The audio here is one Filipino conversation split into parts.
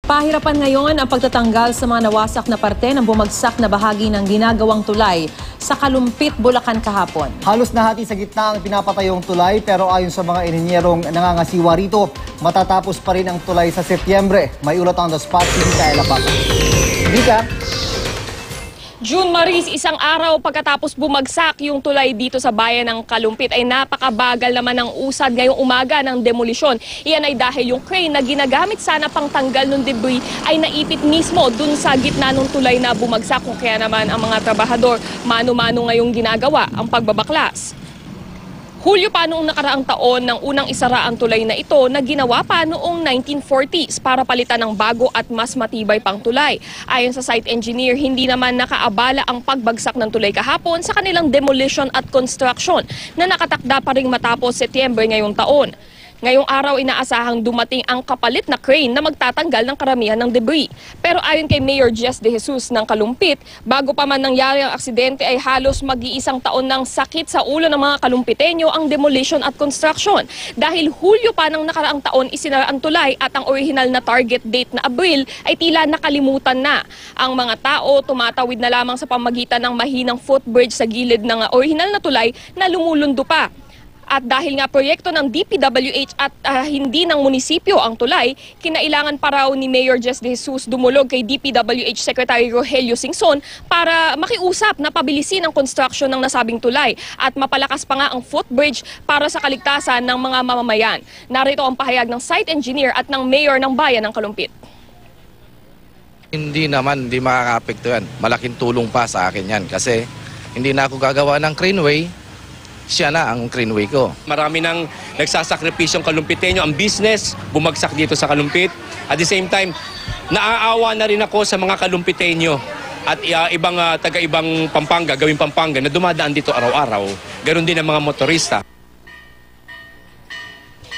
Pahirapan ngayon ang pagtatanggal sa mga nawasak na parte ng bumagsak na bahagi ng ginagawang tulay sa Kalumpit, Bulacan kahapon. Halos nahati sa gitna ang pinapatayong tulay pero ayon sa mga inhinyerong nangangasiwa rito, matatapos pa rin ang tulay sa Setyembre. May ulat on the spot si Micaela Papa. Mika? June Maris, isang araw pagkatapos bumagsak yung tulay dito sa bayan ng Kalumpit ay napakabagal naman ang usad ngayong umaga ng demolisyon. Iyan ay dahil yung crane na ginagamit sana pang tanggal ng debris ay naipit mismo dun sa gitna ng tulay na bumagsak. Kung kaya naman ang mga trabahador mano-mano ngayong ginagawa ang pagbabaklas. Hulyo pa noong nakaraang taon ng unang isara ang tulay na ito na ginawa pa noong 1940s para palitan ng bago at mas matibay pang tulay. Ayon sa site engineer, hindi naman nakaabala ang pagbagsak ng tulay kahapon sa kanilang demolition at construction na nakatakda pa ring matapos Setyembre ngayong taon. Ngayong araw inaasahang dumating ang kapalit na crane na magtatanggal ng karamihan ng debris. Pero ayon kay Mayor Jess De Jesus ng Kalumpit, bago pa man nangyari ang aksidente ay halos mag-iisang taon ng sakit sa ulo ng mga Kalumpitenyo ang demolition at construction. Dahil Hulyo pa ng nakaraang taon isinara ang tulay at ang original na target date na Abril ay tila nakalimutan na. Ang mga tao tumatawid na lamang sa pamagitan ng mahinang footbridge sa gilid ng original na tulay na lumulundo pa. At dahil nga proyekto ng DPWH at hindi ng munisipyo ang tulay, kinailangan pa raw ni Mayor Jess De Jesus dumulog kay DPWH Secretary Rogelio Singson para makiusap na pabilisin ang construction ng nasabing tulay at mapalakas pa nga ang footbridge para sa kaligtasan ng mga mamamayan. Narito ang pahayag ng site engineer at ng mayor ng bayan ng Kalumpit. Hindi makaka-apekto yan. Malaking tulong pa sa akin yan kasi hindi na ako gagawa ng craneway. Siya na ang craneway ko. Marami nang nagsasakripisyong Kalumpitenyo. Ang business bumagsak dito sa Kalumpit. At the same time, naaawa na rin ako sa mga Kalumpitenyo at ibang taga-ibang Pampanga, gawing Pampanga na dumadaan dito araw-araw. Ganon din ang mga motorista.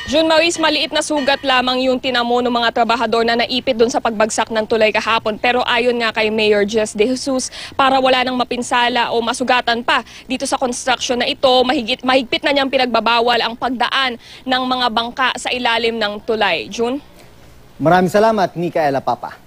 June Maris, maliit na sugat lamang yung tinamo ng mga trabahador na naipit doon sa pagbagsak ng tulay kahapon. Pero ayon nga kay Mayor Jess De Jesus, para wala nang mapinsala o masugatan pa dito sa construction na ito, mahigpit na niyang pinagbabawal ang pagdaan ng mga bangka sa ilalim ng tulay. June? Maraming salamat, Micaela Papa.